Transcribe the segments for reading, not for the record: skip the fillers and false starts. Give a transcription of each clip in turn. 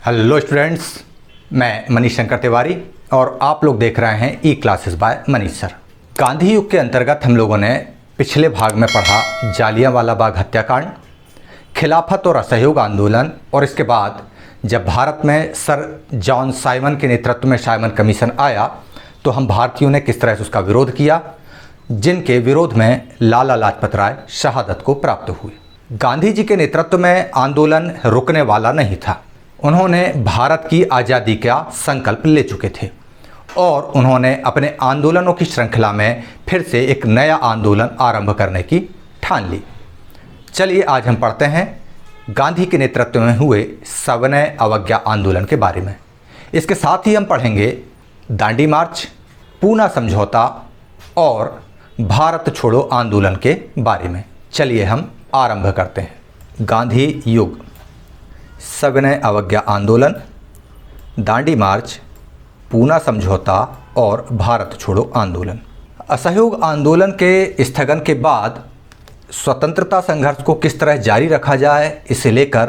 Hello students, मैं मनीष शंकर तिवारी और आप लोग देख रहे हैं e classes by Manish sir. Gandhi युग के अंतर्गत हम लोगों ने पिछले भाग में पढ़ा जालियांवाला बाग हत्याकांड, खिलाफत और असहयोग आंदोलन, और इसके बाद जब भारत में सर जॉन साइमन के नेतृत्व में साइमन कमीशन आया तो हम भारतीयों ने किस तरह से उसका विरोध किया, जिनके विरोध में लाला लाजपत राय शहादत को प्राप्त हुए। गांधी जी के नेतृत्व में आंदोलन रुकने वाला नहीं था। उन्होंने भारत की आज़ादी का संकल्प ले चुके थे और उन्होंने अपने आंदोलनों की श्रृंखला में फिर से एक नया आंदोलन आरंभ करने की ठान ली। चलिए आज हम पढ़ते हैं गांधी के नेतृत्व में हुए सविनय अवज्ञा आंदोलन के बारे में। इसके साथ ही हम पढ़ेंगे दांडी मार्च, पूना समझौता और भारत छोड़ो आंदोलन के बारे में। चलिए हम आरंभ करते हैं। गांधी युग, सविनय अवज्ञा आंदोलन, दांडी मार्च, पूना समझौता और भारत छोड़ो आंदोलन। असहयोग आंदोलन के स्थगन के बाद स्वतंत्रता संघर्ष को किस तरह जारी रखा जाए, इसे लेकर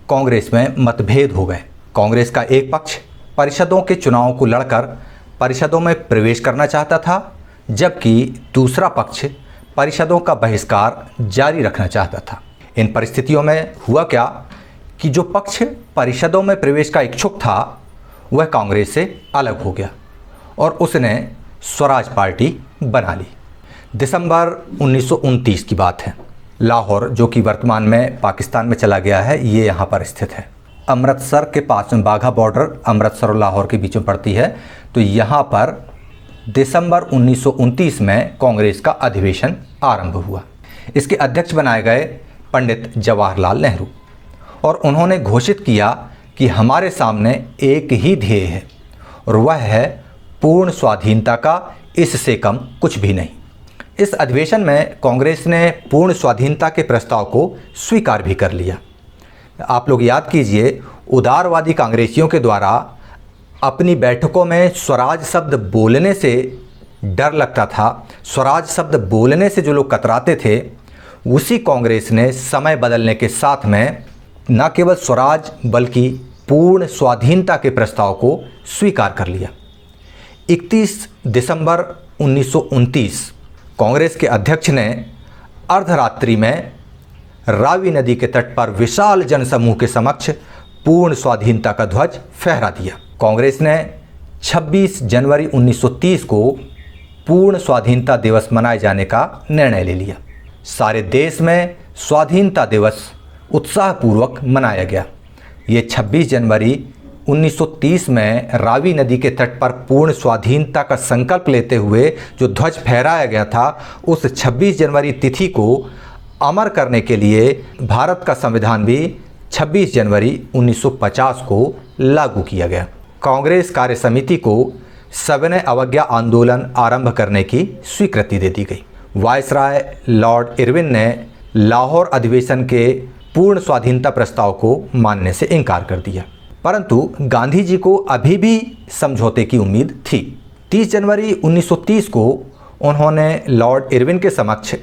कांग्रेस में मतभेद हो गए। कांग्रेस का एक पक्ष परिषदों के चुनाव को लड़कर परिषदों में प्रवेश करना चाहता था, जबकि दूसरा पक्ष परिषदों का बहिष्कार जारी रखना चाहता था। इन परिस्थितियों में हुआ क्या कि जो पक्ष परिषदों में प्रवेश का इच्छुक था वह कांग्रेस से अलग हो गया और उसने स्वराज पार्टी बना ली। दिसंबर 1929 की बात है। लाहौर, जो कि वर्तमान में पाकिस्तान में चला गया है, ये यहाँ पर स्थित है। अमृतसर के पास में बाघा बॉर्डर अमृतसर और लाहौर के बीच में पड़ती है। तो यहाँ पर दिसंबर 1929 में कांग्रेस का अधिवेशन आरंभ हुआ। इसके अध्यक्ष बनाए गए पंडित जवाहरलाल नेहरू और उन्होंने घोषित किया कि हमारे सामने एक ही ध्येय है और वह है पूर्ण स्वाधीनता का, इससे कम कुछ भी नहीं। इस अधिवेशन में कांग्रेस ने पूर्ण स्वाधीनता के प्रस्ताव को स्वीकार भी कर लिया। आप लोग याद कीजिए, उदारवादी कांग्रेसियों के द्वारा अपनी बैठकों में स्वराज शब्द बोलने से डर लगता था। स्वराज शब्द बोलने से जो लोग कतराते थे, उसी कांग्रेस ने समय बदलने के साथ में न केवल स्वराज बल्कि पूर्ण स्वाधीनता के प्रस्ताव को स्वीकार कर लिया। 31 दिसंबर 1929 कांग्रेस के अध्यक्ष ने अर्धरात्रि में रावी नदी के तट पर विशाल जनसमूह के समक्ष पूर्ण स्वाधीनता का ध्वज फहरा दिया। कांग्रेस ने 26 जनवरी 1930 को पूर्ण स्वाधीनता दिवस मनाए जाने का निर्णय ले लिया। सारे देश में स्वाधीनता दिवस उत्साहपूर्वक मनाया गया। ये 26 जनवरी 1930 में रावी नदी के तट पर पूर्ण स्वाधीनता का संकल्प लेते हुए जो ध्वज फहराया गया था, उस 26 जनवरी तिथि को अमर करने के लिए भारत का संविधान भी 26 जनवरी 1950 को लागू किया गया। कांग्रेस कार्य समिति को सविनय अवज्ञा आंदोलन आरंभ करने की स्वीकृति दे दी गई। वायसराय लॉर्ड इरविन ने लाहौर अधिवेशन के पूर्ण स्वाधीनता प्रस्ताव को मानने से इनकार कर दिया, परंतु गांधी जी को अभी भी समझौते की उम्मीद थी। 30 जनवरी 1930 को उन्होंने लॉर्ड इरविन के समक्ष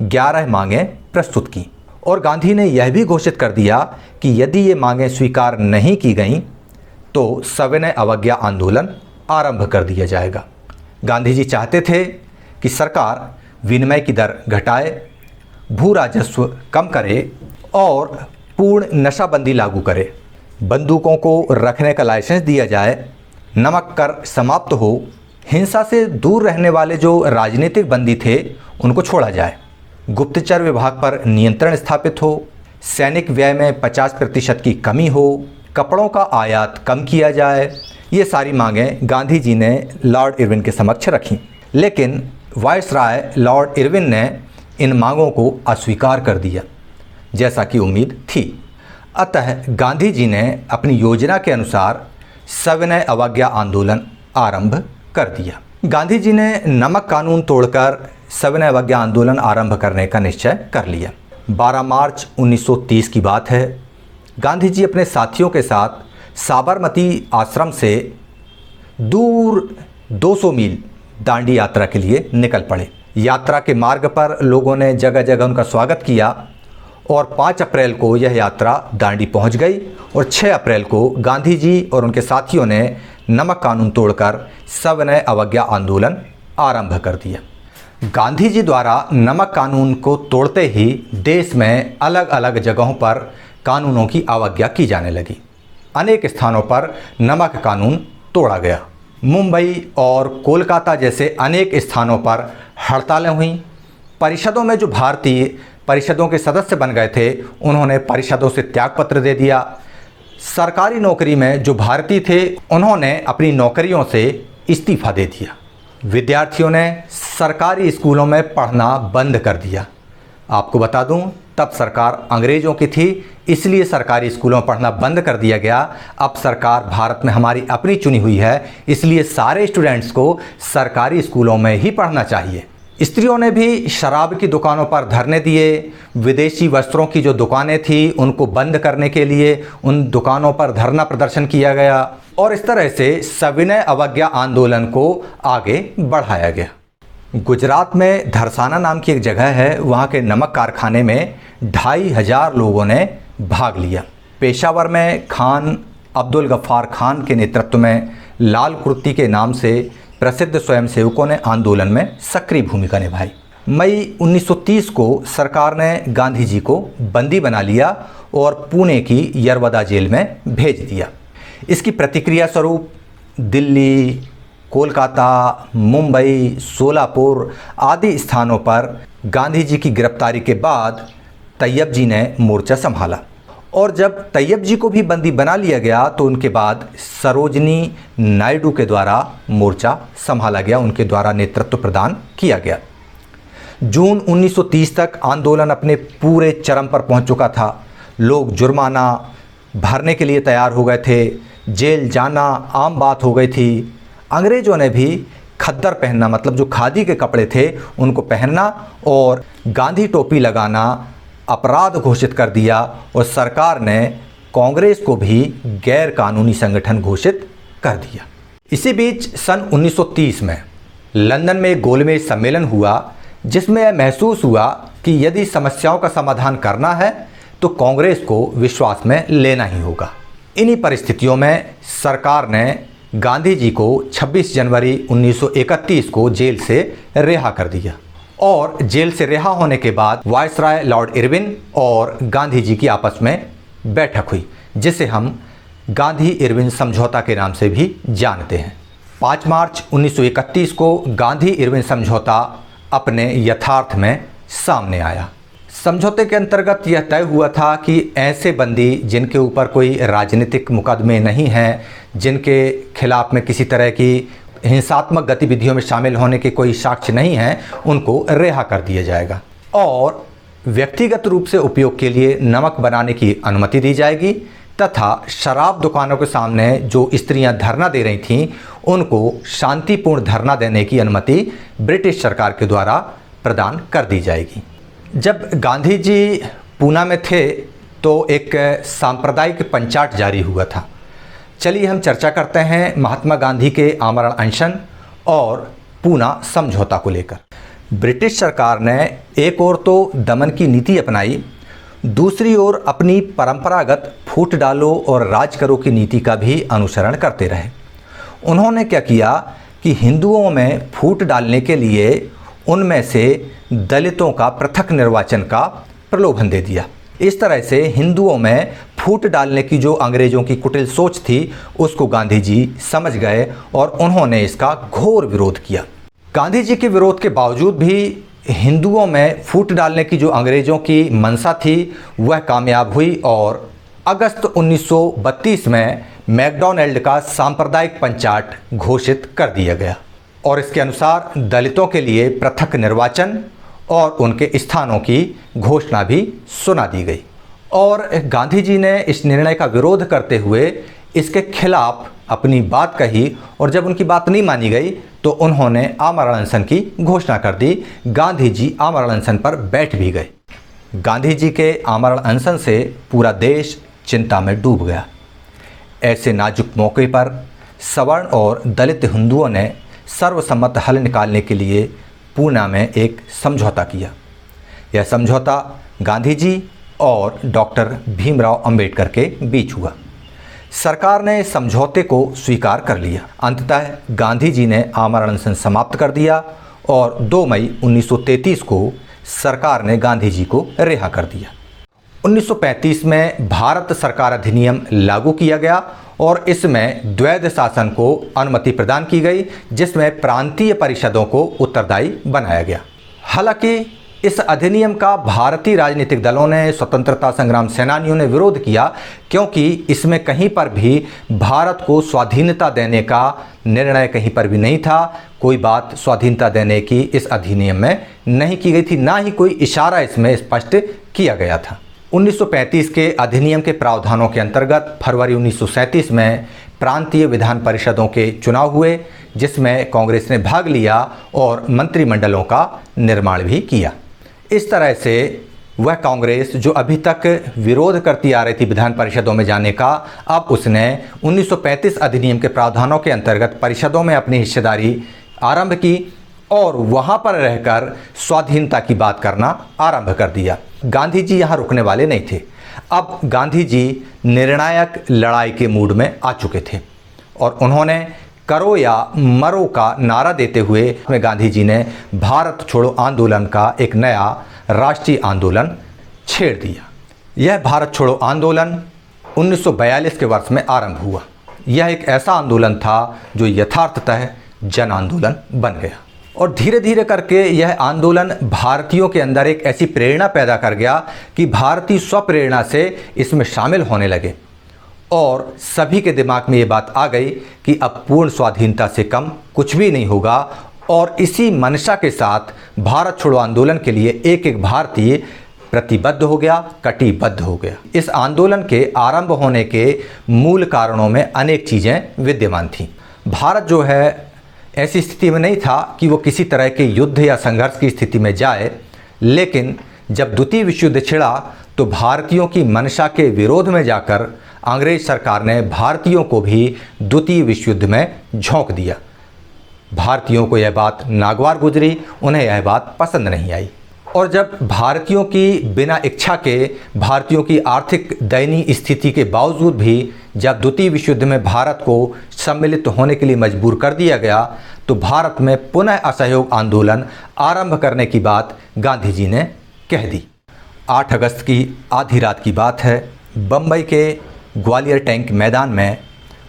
11 मांगें प्रस्तुत की और गांधी ने यह भी घोषित कर दिया कि यदि ये मांगें स्वीकार नहीं की गईं तो सविनय अवज्ञा आंदोलन आरंभ कर दिया जाएगा। गांधी जी चाहते थे कि सरकार विनिमय की दर घटाए, भू राजस्व कम करे और पूर्ण नशाबंदी लागू करे, बंदूकों को रखने का लाइसेंस दिया जाए, नमक कर समाप्त हो, हिंसा से दूर रहने वाले जो राजनीतिक बंदी थे उनको छोड़ा जाए, गुप्तचर विभाग पर नियंत्रण स्थापित हो, सैनिक व्यय में 50% की कमी हो, कपड़ों का आयात कम किया जाए। ये सारी मांगें गांधी जी ने लॉर्ड इरविन के समक्ष रखीं, लेकिन वायसराय लॉर्ड इरविन ने इन मांगों को अस्वीकार कर दिया, जैसा कि उम्मीद थी। अतः गांधी जी ने अपनी योजना के अनुसार सविनय अवज्ञा आंदोलन आरंभ कर दिया। गांधी जी ने नमक कानून तोड़कर सविनय अवज्ञा आंदोलन आरंभ करने का निश्चय कर लिया। 12 मार्च 1930 की बात है। गांधी जी अपने साथियों के साथ साबरमती आश्रम से दूर 200 मील दांडी यात्रा के लिए निकल पड़े। यात्रा के मार्ग पर लोगों ने जगह जगह उनका स्वागत किया और 5 अप्रैल को यह यात्रा दांडी पहुंच गई और 6 अप्रैल को गांधी जी और उनके साथियों ने नमक कानून तोड़कर सविनय अवज्ञा आंदोलन आरंभ कर दिया। गांधी जी द्वारा नमक कानून को तोड़ते ही देश में अलग अलग जगहों पर कानूनों की अवज्ञा की जाने लगी। अनेक स्थानों पर नमक कानून तोड़ा गया। मुंबई और कोलकाता जैसे अनेक स्थानों पर हड़तालें हुईं। परिषदों में जो भारतीय परिषदों के सदस्य बन गए थे उन्होंने परिषदों से त्यागपत्र दे दिया। सरकारी नौकरी में जो भारतीय थे उन्होंने अपनी नौकरियों से इस्तीफा दे दिया। विद्यार्थियों ने सरकारी स्कूलों में पढ़ना बंद कर दिया। आपको बता दूं, तब सरकार अंग्रेज़ों की थी, इसलिए सरकारी स्कूलों में पढ़ना बंद कर दिया गया। अब सरकार भारत में हमारी अपनी चुनी हुई है, इसलिए सारे स्टूडेंट्स को सरकारी स्कूलों में ही पढ़ना चाहिए। स्त्रियों ने भी शराब की दुकानों पर धरने दिए। विदेशी वस्त्रों की जो दुकानें थी उनको बंद करने के लिए उन दुकानों पर धरना प्रदर्शन किया गया और इस तरह से सविनय अवज्ञा आंदोलन को आगे बढ़ाया गया। गुजरात में धरसाना नाम की एक जगह है, वहाँ के नमक कारखाने में 2500 लोगों ने भाग लिया। पेशावर में खान अब्दुल गफ्फार खान के नेतृत्व में लाल कुर्ती के नाम से प्रसिद्ध स्वयंसेवकों ने आंदोलन में सक्रिय भूमिका निभाई। मई 1930 को सरकार ने गांधी जी को बंदी बना लिया और पुणे की यरवदा जेल में भेज दिया। इसकी प्रतिक्रिया स्वरूप दिल्ली, कोलकाता, मुंबई, सोलापुर आदि स्थानों पर गांधी जी की गिरफ्तारी के बाद तैयब जी ने मोर्चा संभाला और जब तैयब जी को भी बंदी बना लिया गया तो उनके बाद सरोजनी नायडू के द्वारा मोर्चा संभाला गया, उनके द्वारा नेतृत्व प्रदान किया गया। जून 1930 तक आंदोलन अपने पूरे चरम पर पहुंच चुका था। लोग जुर्माना भरने के लिए तैयार हो गए थे, जेल जाना आम बात हो गई थी। अंग्रेज़ों ने भी खद्दर पहनना, मतलब जो खादी के कपड़े थे उनको पहनना और गांधी टोपी लगाना अपराध घोषित कर दिया और सरकार ने कांग्रेस को भी गैर कानूनी संगठन घोषित कर दिया। इसी बीच सन 1930 में लंदन में गोलमेज सम्मेलन हुआ जिसमें यह महसूस हुआ कि यदि समस्याओं का समाधान करना है तो कांग्रेस को विश्वास में लेना ही होगा। इन्हीं परिस्थितियों में सरकार ने गांधी जी को 26 जनवरी 1931 को जेल से रिहा कर दिया और जेल से रिहा होने के बाद वायसराय लॉर्ड इरविन और गांधी जी की आपस में बैठक हुई जिसे हम गांधी इरविन समझौता के नाम से भी जानते हैं। 5 मार्च 1931 को गांधी इरविन समझौता अपने यथार्थ में सामने आया। समझौते के अंतर्गत यह तय हुआ था कि ऐसे बंदी जिनके ऊपर कोई राजनीतिक मुकदमे नहीं हैं, जिनके खिलाफ में किसी तरह की हिंसात्मक गतिविधियों में शामिल होने के कोई साक्ष्य नहीं हैं, उनको रिहा कर दिया जाएगा और व्यक्तिगत रूप से उपयोग के लिए नमक बनाने की अनुमति दी जाएगी तथा शराब दुकानों के सामने जो स्त्रियां धरना दे रही थीं उनको शांतिपूर्ण धरना देने की अनुमति ब्रिटिश सरकार के द्वारा प्रदान कर दी जाएगी। जब गांधी जी पूना में थे तो एक सांप्रदायिक पंचाट जारी हुआ था। चलिए हम चर्चा करते हैं महात्मा गांधी के आमरण अनशन और पूना समझौता को लेकर। ब्रिटिश सरकार ने एक ओर तो दमन की नीति अपनाई, दूसरी ओर अपनी परंपरागत फूट डालो और राज करो की नीति का भी अनुसरण करते रहे। उन्होंने क्या किया कि हिंदुओं में फूट डालने के लिए उनमें से दलितों का पृथक निर्वाचन का प्रलोभन दे दिया। इस तरह से हिंदुओं में फूट डालने की जो अंग्रेज़ों की कुटिल सोच थी उसको गांधी जी समझ गए और उन्होंने इसका घोर विरोध किया। गांधी जी के विरोध के बावजूद भी हिंदुओं में फूट डालने की जो अंग्रेज़ों की मंशा थी वह कामयाब हुई और अगस्त 1932 में मैकडॉनल्ड का सांप्रदायिक पंचाट घोषित कर दिया गया और इसके अनुसार दलितों के लिए पृथक निर्वाचन और उनके स्थानों की घोषणा भी सुना दी गई और गांधी जी ने इस निर्णय का विरोध करते हुए इसके खिलाफ अपनी बात कही और जब उनकी बात नहीं मानी गई तो उन्होंने आमरण अनशन की घोषणा कर दी। गांधी जी आमरण अनशन पर बैठ भी गए। गांधी जी के आमरण अनशन से पूरा देश चिंता में डूब गया। ऐसे नाजुक मौके पर सवर्ण और दलित हिंदुओं ने सर्वसम्मत हल निकालने के लिए पूना में एक समझौता किया। यह समझौता गांधी जी और डॉक्टर भीमराव अंबेडकर के बीच हुआ। सरकार ने समझौते को स्वीकार कर लिया। अंततः गांधी जी ने आमरण अनशन समाप्त कर दिया और 2 मई 1933 को सरकार ने गांधी जी को रिहा कर दिया। 1935 में भारत सरकार अधिनियम लागू किया गया और इसमें द्वैध शासन को अनुमति प्रदान की गई, जिसमें प्रांतीय परिषदों को उत्तरदायी बनाया गया। हालांकि इस अधिनियम का भारतीय राजनीतिक दलों ने, स्वतंत्रता संग्राम सेनानियों ने विरोध किया, क्योंकि इसमें कहीं पर भी भारत को स्वाधीनता देने का निर्णय कहीं पर भी नहीं था। कोई बात स्वाधीनता देने की इस अधिनियम में नहीं की गई थी, ना ही कोई इशारा इसमें स्पष्ट किया गया था। 1935 के अधिनियम के प्रावधानों के अंतर्गत फरवरी 1937 में प्रांतीय विधान परिषदों के चुनाव हुए, जिसमें कांग्रेस ने भाग लिया और मंत्रिमंडलों का निर्माण भी किया। इस तरह से वह कांग्रेस जो अभी तक विरोध करती आ रही थी विधान परिषदों में जाने का, अब उसने 1935 अधिनियम के प्रावधानों के अंतर्गत परिषदों में अपनी हिस्सेदारी आरंभ की और वहां पर रहकर स्वाधीनता की बात करना आरंभ कर दिया। गांधी जी यहां रुकने वाले नहीं थे। अब गांधी जी निर्णायक लड़ाई के मूड में आ चुके थे और उन्होंने करो या मरो का नारा देते हुए गांधी जी ने भारत छोड़ो आंदोलन का एक नया राष्ट्रीय आंदोलन छेड़ दिया। यह भारत छोड़ो आंदोलन 1942 के वर्ष में आरंभ हुआ। यह एक ऐसा आंदोलन था जो यथार्थतः जन आंदोलन बन गया और धीरे धीरे करके यह आंदोलन भारतीयों के अंदर एक ऐसी प्रेरणा पैदा कर गया कि भारतीय स्वप्रेरणा से इसमें शामिल होने लगे और सभी के दिमाग में ये बात आ गई कि अब पूर्ण स्वाधीनता से कम कुछ भी नहीं होगा। और इसी मंशा के साथ भारत छोड़ो आंदोलन के लिए एक एक भारतीय प्रतिबद्ध हो गया, कटिबद्ध हो गया। इस आंदोलन के आरंभ होने के मूल कारणों में अनेक चीज़ें विद्यमान थीं। भारत जो है ऐसी स्थिति में नहीं था कि वो किसी तरह के युद्ध या संघर्ष की स्थिति में जाए, लेकिन जब द्वितीय विश्व युद्ध छिड़ा तो भारतीयों की मंशा के विरोध में जाकर अंग्रेज सरकार ने भारतीयों को भी द्वितीय विश्व युद्ध में झोंक दिया। भारतीयों को यह बात नागवार गुजरी, उन्हें यह बात पसंद नहीं आई और जब भारतीयों की बिना इच्छा के, भारतीयों की आर्थिक दयनीय स्थिति के बावजूद भी जब द्वितीय विश्व युद्ध में भारत को सम्मिलित होने के लिए मजबूर कर दिया गया, तो भारत में पुनः असहयोग आंदोलन आरंभ करने की बात गांधी जी ने कह दी। 8 अगस्त की आधी रात की बात है। बम्बई के ग्वालियर टैंक मैदान में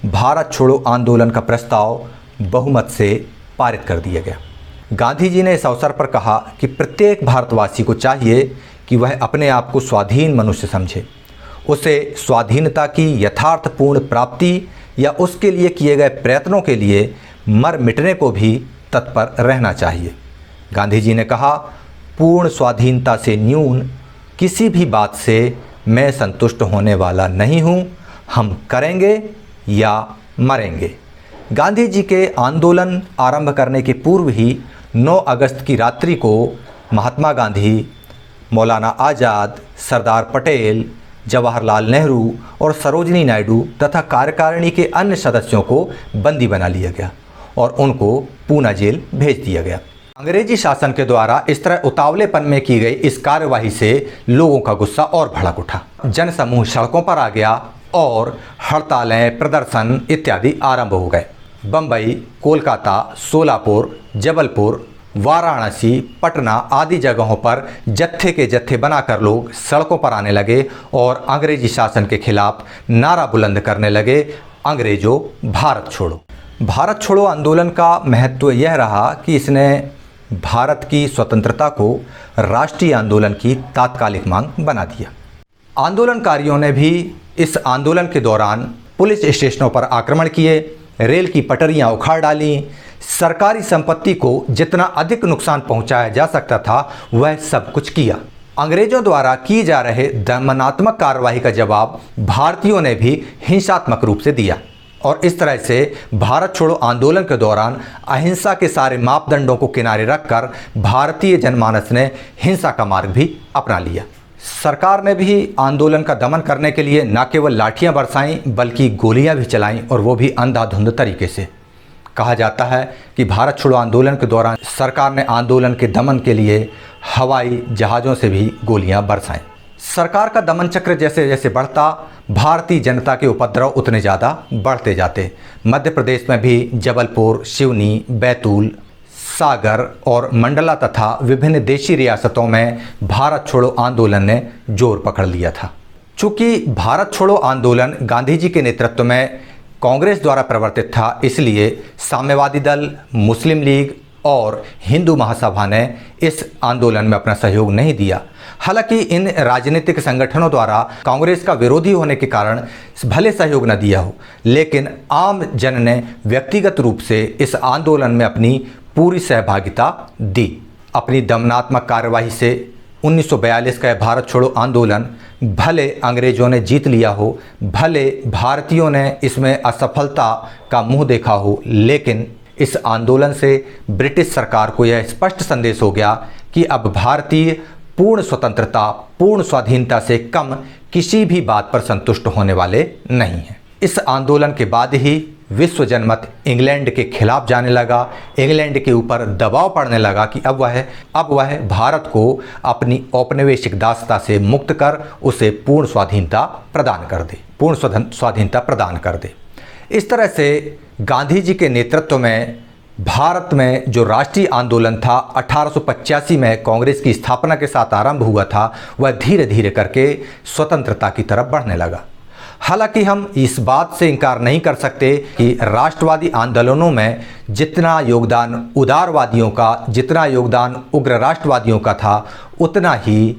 भारत छोड़ो आंदोलन का प्रस्ताव बहुमत से पारित कर दिया गया। गांधी जी ने इस अवसर पर कहा कि प्रत्येक भारतवासी को चाहिए कि वह अपने आप को स्वाधीन मनुष्य समझे, उसे स्वाधीनता की यथार्थपूर्ण प्राप्ति या उसके लिए किए गए प्रयत्नों के लिए मर मिटने को भी तत्पर रहना चाहिए। गांधी जी ने कहा, पूर्ण स्वाधीनता से न्यून किसी भी बात से मैं संतुष्ट होने वाला नहीं हूँ। हम करेंगे या मरेंगे। गांधी जी के आंदोलन आरंभ करने के पूर्व ही 9 अगस्त की रात्रि को महात्मा गांधी, मौलाना आज़ाद, सरदार पटेल, जवाहरलाल नेहरू और सरोजिनी नायडू तथा कार्यकारिणी के अन्य सदस्यों को बंदी बना लिया गया और उनको पूना जेल भेज दिया गया। अंग्रेजी शासन के द्वारा इस तरह उतावलेपन में की गई इस कार्यवाही से लोगों का गुस्सा और भड़क उठा। जनसमूह सड़कों पर आ गया और हड़तालें, प्रदर्शन इत्यादि आरंभ हो गए। बम्बई, कोलकाता, सोलापुर, जबलपुर, वाराणसी, पटना आदि जगहों पर जत्थे के जत्थे बनाकर लोग सड़कों पर आने लगे और अंग्रेजी शासन के खिलाफ नारा बुलंद करने लगे, अंग्रेजों भारत छोड़ो। भारत छोड़ो आंदोलन का महत्व यह रहा कि इसने भारत की स्वतंत्रता को राष्ट्रीय आंदोलन की तात्कालिक मांग बना दिया। आंदोलनकारियों ने भी इस आंदोलन के दौरान पुलिस स्टेशनों पर आक्रमण किए, रेल की पटरियां उखाड़ डाली, सरकारी संपत्ति को जितना अधिक नुकसान पहुंचाया जा सकता था वह सब कुछ किया। अंग्रेजों द्वारा की जा रहे दमनात्मक कार्रवाई का जवाब भारतीयों ने भी हिंसात्मक रूप से दिया और इस तरह से भारत छोड़ो आंदोलन के दौरान अहिंसा के सारे मापदंडों को किनारे रखकर भारतीय जनमानस ने हिंसा का मार्ग भी अपना लिया। सरकार ने भी आंदोलन का दमन करने के लिए न केवल लाठियां बरसाईं बल्कि गोलियां भी चलाईं और वो भी अंधाधुंध तरीके से। कहा जाता है कि भारत छोड़ो आंदोलन के दौरान सरकार ने आंदोलन के दमन के लिए हवाई जहाज़ों से भी गोलियां बरसाईं। सरकार का दमन चक्र जैसे जैसे बढ़ता, भारतीय जनता के उपद्रव उतने ज़्यादा बढ़ते जाते। मध्य प्रदेश में भी जबलपुर, सिवनी, बैतूल, सागर और मंडला तथा विभिन्न देशी रियासतों में भारत छोड़ो आंदोलन ने जोर पकड़ लिया था। चूँकि भारत छोड़ो आंदोलन गांधी जी के नेतृत्व में कांग्रेस द्वारा प्रवर्तित था, इसलिए साम्यवादी दल, मुस्लिम लीग और हिंदू महासभा ने इस आंदोलन में अपना सहयोग नहीं दिया। हालांकि इन राजनीतिक संगठनों द्वारा कांग्रेस का विरोधी होने के कारण भले सहयोग न दिया हो, लेकिन आम जन ने व्यक्तिगत रूप से इस आंदोलन में अपनी पूरी सहभागिता दी। अपनी दमनात्मक कार्यवाही से 1942 का भारत छोड़ो आंदोलन भले अंग्रेजों ने जीत लिया हो, भले भारतीयों ने इसमें असफलता का मुंह देखा हो, लेकिन इस आंदोलन से ब्रिटिश सरकार को यह स्पष्ट संदेश हो गया कि अब भारतीय पूर्ण स्वतंत्रता, पूर्ण स्वाधीनता से कम किसी भी बात पर संतुष्ट होने वाले नहीं हैं। इस आंदोलन के बाद ही विश्व जनमत इंग्लैंड के खिलाफ जाने लगा। इंग्लैंड के ऊपर दबाव पड़ने लगा कि अब वह भारत को अपनी औपनिवेशिक दासता से मुक्त कर उसे पूर्ण स्वाधीनता प्रदान कर दे। इस तरह से गांधी जी के नेतृत्व में भारत में जो राष्ट्रीय आंदोलन था 1885 में कांग्रेस की स्थापना के साथ आरंभ हुआ था, वह धीरे धीरे करके स्वतंत्रता की तरफ बढ़ने लगा। हालांकि हम इस बात से इनकार नहीं कर सकते कि राष्ट्रवादी आंदोलनों में जितना योगदान उदारवादियों का, जितना योगदान उग्र राष्ट्रवादियों का था, उतना ही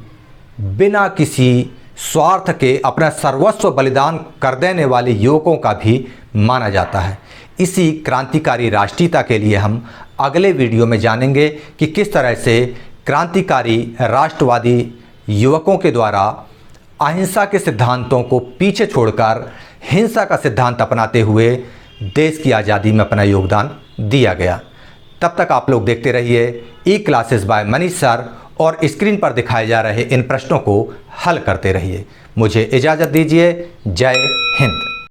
बिना किसी स्वार्थ के अपना सर्वस्व बलिदान कर देने वाले युवकों का भी माना जाता है। इसी क्रांतिकारी राष्ट्रीयता के लिए हम अगले वीडियो में जानेंगे कि किस तरह से क्रांतिकारी राष्ट्रवादी युवकों के द्वारा अहिंसा के सिद्धांतों को पीछे छोड़कर हिंसा का सिद्धांत अपनाते हुए देश की आज़ादी में अपना योगदान दिया गया। तब तक आप लोग देखते रहिए ई क्लासेस बाय मनीष सर और स्क्रीन पर दिखाए जा रहे इन प्रश्नों को हल करते रहिए। मुझे इजाज़त दीजिए। जय हिंद।